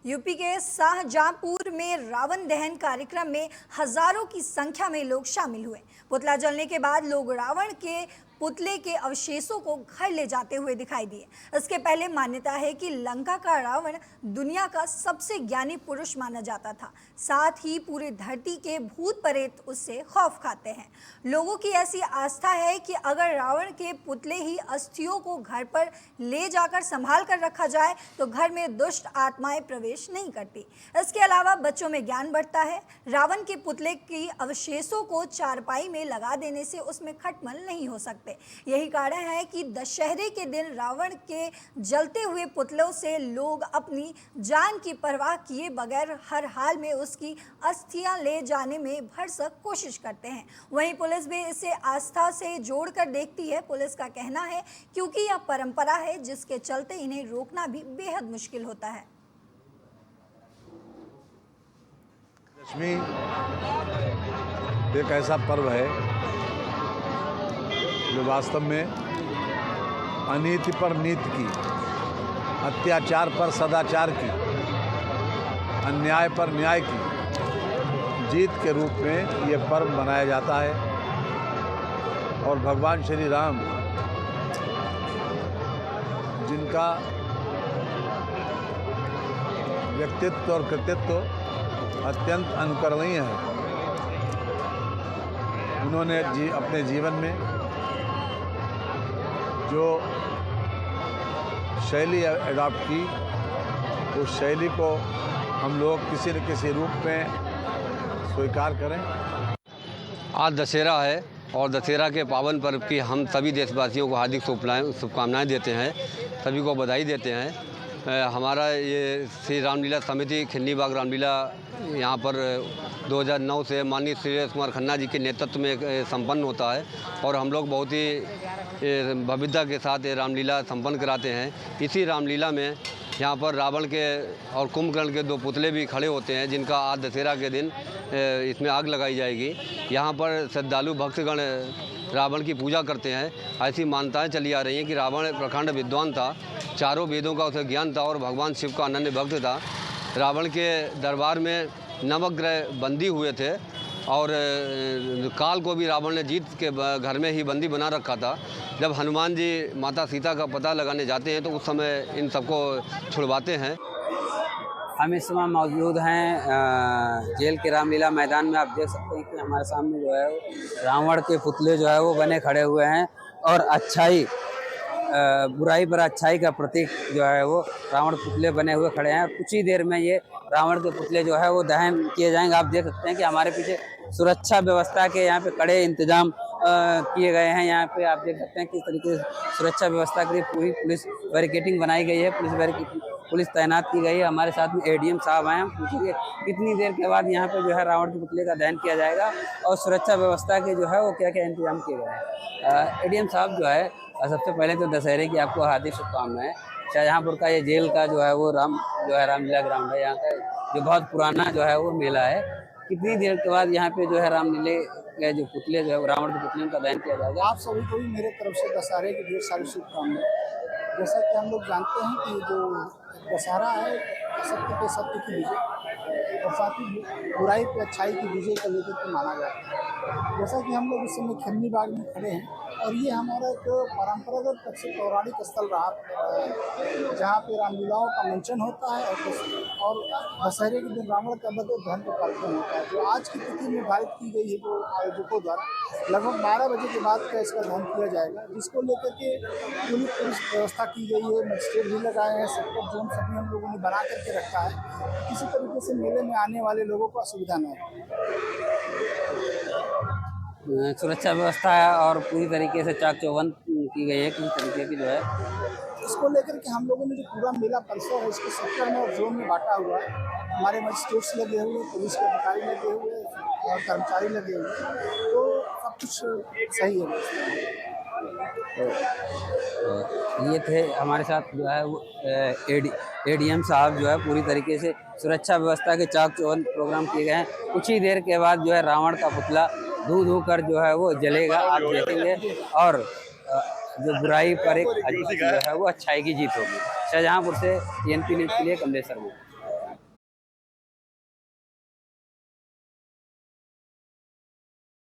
UP के शाहजहांपुर में रावण दहन कार्यक्रम में हजारों की संख्या में लोग शामिल हुए। पुतला जलने के बाद लोग रावण के पुतले के अवशेषों को घर ले जाते हुए दिखाई दिए। इसके पहले मान्यता है कि लंका का रावण दुनिया का सबसे ज्ञानी पुरुष माना जाता था। साथ ही पूरी धरती के भूत प्रेत उससे खौफ खाते हैं। लोगों की ऐसी आस्था है कि अगर रावण के पुतले ही अस्थियों को घर पर ले जाकर संभाल कर रखा जाए तो घर में दुष्ट आत्माएं प्रवेश नहीं करती। इसके अलावा बच्चों में ज्ञान बढ़ता है। रावण के पुतले की अवशेषों को चारपाई में लगा देने से उसमें खटमल नहीं हो सकते। यही कारण है कि दशहरे के दिन रावण के जलते हुए पुतलों से लोग अपनी जान की परवाह किए बगैर हर हाल में उसकी अस्थियां ले जाने में भरसक कोशिश करते हैं। वहीं पुलिस भी इसे आस्था से जोड़कर देखती है। पुलिस का कहना है क्योंकि यह परंपरा है जिसके चलते इन्हें रोकना भी बेहद मुश्किल होता है। दशमी एक ऐसा पर्व है जो वास्तव में अनीति पर नीति की, अत्याचार पर सदाचार की, अन्याय पर न्याय की जीत के रूप में ये पर्व मनाया जाता है। और भगवान श्री राम जिनका व्यक्तित्व और कृतित्व अत्यंत अनुकरणीय है, उन्होंने अपने जीवन में जो शैली अडॉप्ट की, उस शैली को हम लोग किसी न किसी रूप में स्वीकार करें। आज दशहरा है और दशहरा के पावन पर्व की हम सभी देशवासियों को हार्दिक शुभकामनाएं देते हैं, सभी को बधाई देते हैं। हमारा ये श्री रामलीला समिति खिन्नी बाग रामलीला यहाँ पर 2009 से माननीय सुरेश कुमार खन्ना जी के नेतृत्व में संपन्न होता है और हम लोग बहुत ही भव्यता के साथ ये रामलीला संपन्न कराते हैं। इसी रामलीला में यहाँ पर रावण के और कुंभकर्ण के दो पुतले भी खड़े होते हैं, जिनका आज दशहरा के दिन इसमें आग लगाई जाएगी। यहाँ पर श्रद्धालु भक्तगण रावण की पूजा करते हैं। ऐसी मान्यताएं चली आ रही हैं कि रावण प्रखंड विद्वान था, चारों वेदों का उसे ज्ञान था और भगवान शिव का अनन्य भक्त था। रावण के दरबार में नवग्रह बंदी हुए थे और काल को भी रावण ने जीत के घर में ही बंदी बना रखा था। जब हनुमान जी माता सीता का पता लगाने जाते हैं तो उस समय इन सबको छुड़वाते हैं। हम इस समय मौजूद हैं जेल के रामलीला मैदान में। आप देख सकते हैं कि हमारे सामने जो है रावण के पुतले जो है वो बने खड़े हुए हैं और अच्छाई बुराई पर अच्छाई का प्रतीक जो है वो रावण पुतले बने हुए खड़े हैं। कुछ ही देर में ये रावण के पुतले जो है वो दहन किए जाएंगे। आप देख सकते हैं कि हमारे पीछे सुरक्षा व्यवस्था के यहाँ पे कड़े इंतजाम किए गए हैं। यहाँ पे आप देख सकते हैं किस तरीके से सुरक्षा व्यवस्था के लिए पूरी पुलिस बैरिकेडिंग बनाई गई है, पुलिस तैनात की गई है। हमारे साथ में एडीएम साहब आए हैं। हम पूछेंगे कितनी देर के बाद यहाँ पे जो है रावण के पुतले का दहन किया जाएगा और सुरक्षा व्यवस्था के जो है वो क्या क्या इंतजाम किए गए हैं। एडीएम साहब जो है सबसे पहले तो दशहरे की आपको हार्दिक शुभकामनाएं। शाहजहांपुर का ये जेल का जो है वो रामलीला ग्राउंड है, यहाँ का जो बहुत पुराना जो है वो मेला है। कितनी देर के बाद यहाँ पे जो है रामलीले के जो पुतले जो है रावण के पुतले का दहन किया जाएगा। आप सभी को भी मेरे तरफ से दशहरे की ढेर सारी शुभकामनाएं। जैसा कि हम लोग जानते हैं कि जो दशहरा है सत्य पे सत्य की विजय और साथ ही बुराई पे अच्छाई की विजय का लेकर के माना जाता है। जैसा कि हम लोग इस समय खिन्नी बाग में खड़े हैं और ये हमारा एक परंपरागत सबसे पौराणिक स्थल रहा है जहाँ पे रामलीलाओं का मंचन होता है और दशहरे के दिन रावण का वध और दहन का कार्यक्रम होता है, जो आज की तिथि निर्धारित की गई है जो आयोजकों द्वारा। लगभग 12 बजे के बाद का इसका दहन किया जाएगा, जिसको लेकर के पूरी पुलिस व्यवस्था की गई है। मजिस्ट्रेट भी लगाए हैं, सेक्टर जोन सभी हम लोगों ने बना करके रखा है, किसी तरीके से मेले में आने वाले लोगों को असुविधा न हो। सुरक्षा व्यवस्था और पूरी तरीके से चाक चौबंद की गई है किसी तरीके की जो है। इसको लेकर के हम लोगों ने जो पूरा मेला परिसर है इसको सेक्टर में और जोन में बांटा हुआ है। हमारे मजिस्ट्रेट्स लगे हुए, पुलिस के अधिकारी लगे हुए और कर्मचारी लगे हुए, तो सब कुछ सही है। तो ये थे हमारे साथ जो है वो एडीएम साहब जो है पूरी तरीके से सुरक्षा व्यवस्था के चाक चौबंद प्रोग्राम किए गए हैं। कुछ ही देर के बाद जो है रावण का पुतला धू कर जो है वो जलेगा, आप देखेंगे। और जो बुराई पर एक जो है वो अच्छाई की जीत होगी। शाहजहांपुर से TNP न्यूज़ के लिए कमलेश शर्मा।